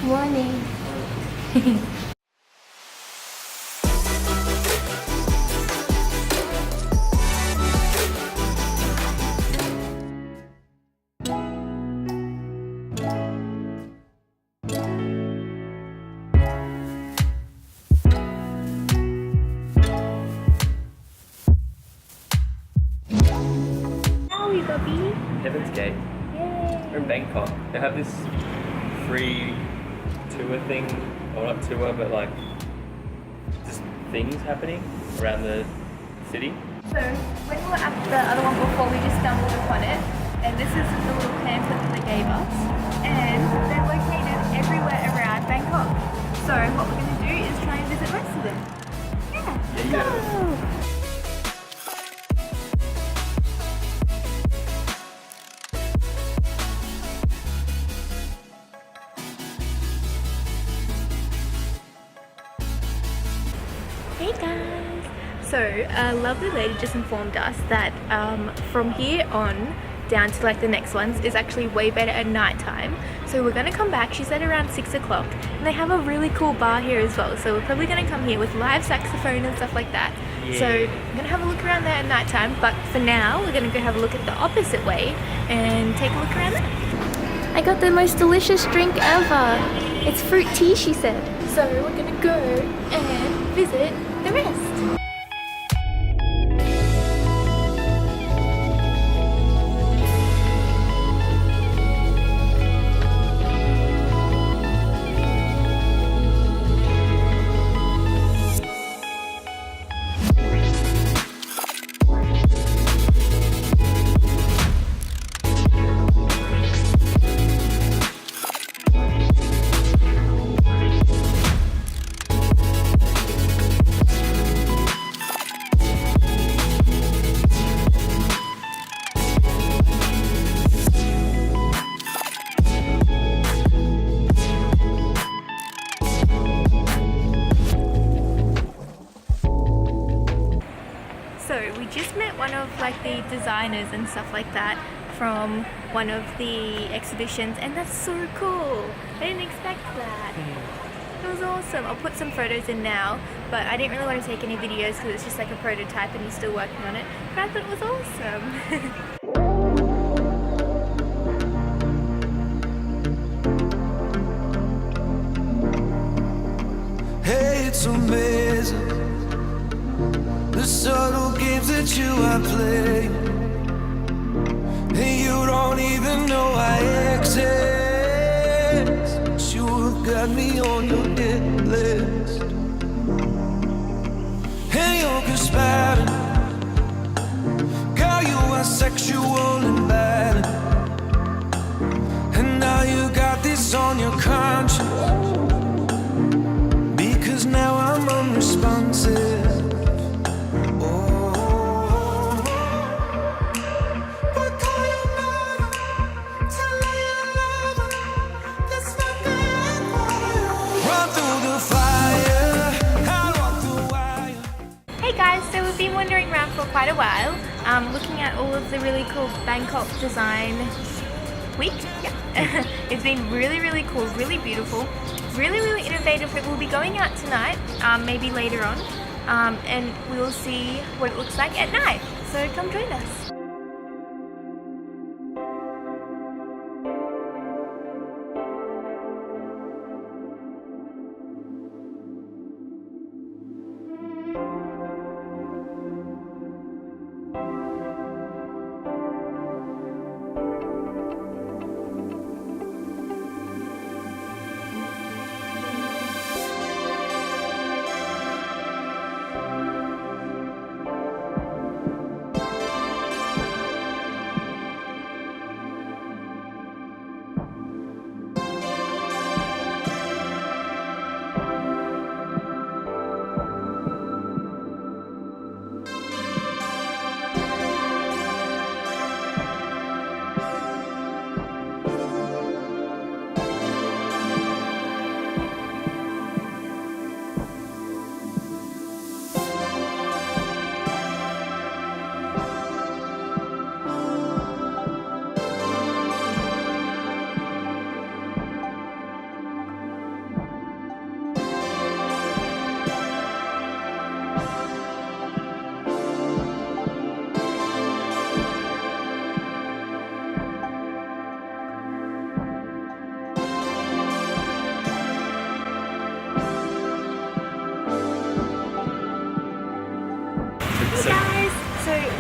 Morning. Bubby. Heaven's Gate. Yay. We're in Bangkok. They have this free tour thing, or not tour, but like just things happening around the city. So when we were at the other one before, we just stumbled upon it, and this is the little pamphlet that they gave us, and they're located everywhere around Bangkok. So what we're going to do is try and visit most of them. Yeah. Go. Hey guys! So a lovely lady just informed us that from here on down to like the next ones is actually way better at night time. So we're going to come back, she said around 6 o'clock, and they have a really cool bar here as well. So we're probably going to come here with live saxophone and stuff like that. Yeah. So we're going to have a look around there at night time, but for now we're going to go have a look at the opposite way and take a look around there. I got the most delicious drink ever. It's fruit tea, she said. So we're going to go and visit the rest. We just met one of like the designers and stuff like that from one of the exhibitions, and that's so cool. I didn't expect that. It was awesome. I'll put some photos in now, but I didn't really want to take any videos because it's just like a prototype and he's still working on it, but I thought it was awesome. Hey, it's amazing, the subtle games that you are playing, and you don't even know I exist, but you have got me on your hit list. And you're conspiring, girl, you are sexual and bad, and now you got this on your conscience, because now I'm unresponsive. So we've been wandering around for quite a while, looking at all of the really cool Bangkok Design Week. Yeah. It's been really, really cool, really beautiful, really, really innovative. We'll be going out tonight, maybe later on, and we'll see what it looks like at night. So come join us.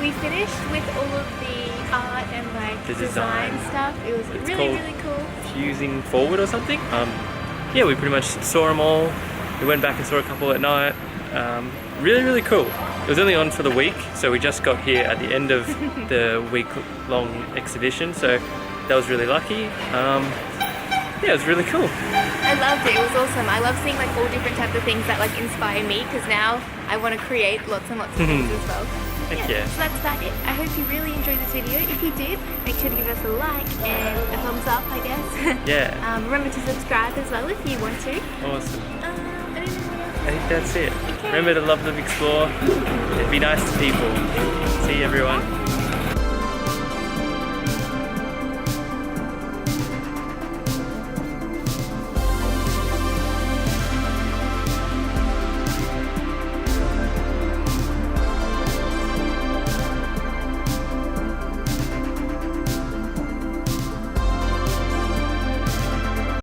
we finished with all of the art and like The design design. stuff. It was It's really, called- really cool. Fusing forward or something. Yeah, we pretty much saw them all. We went back and saw a couple at night. Really, really cool. It was only on for the week, so we just got here at the end of the week-long exhibition, so that was really lucky. Yeah, it was really cool. I loved it. It was awesome. I love seeing like all different types of things that like inspire me because now I want to create lots and lots of things as well. Heck yeah. So that's about it. I hope you really enjoyed this video. If you did, make sure to give us a like and a thumbs up, I guess. Yeah. Remember to subscribe as well if you want to. Awesome. Anything else? I think that's it. Remember to love, live, explore, and be nice to people. See you, everyone.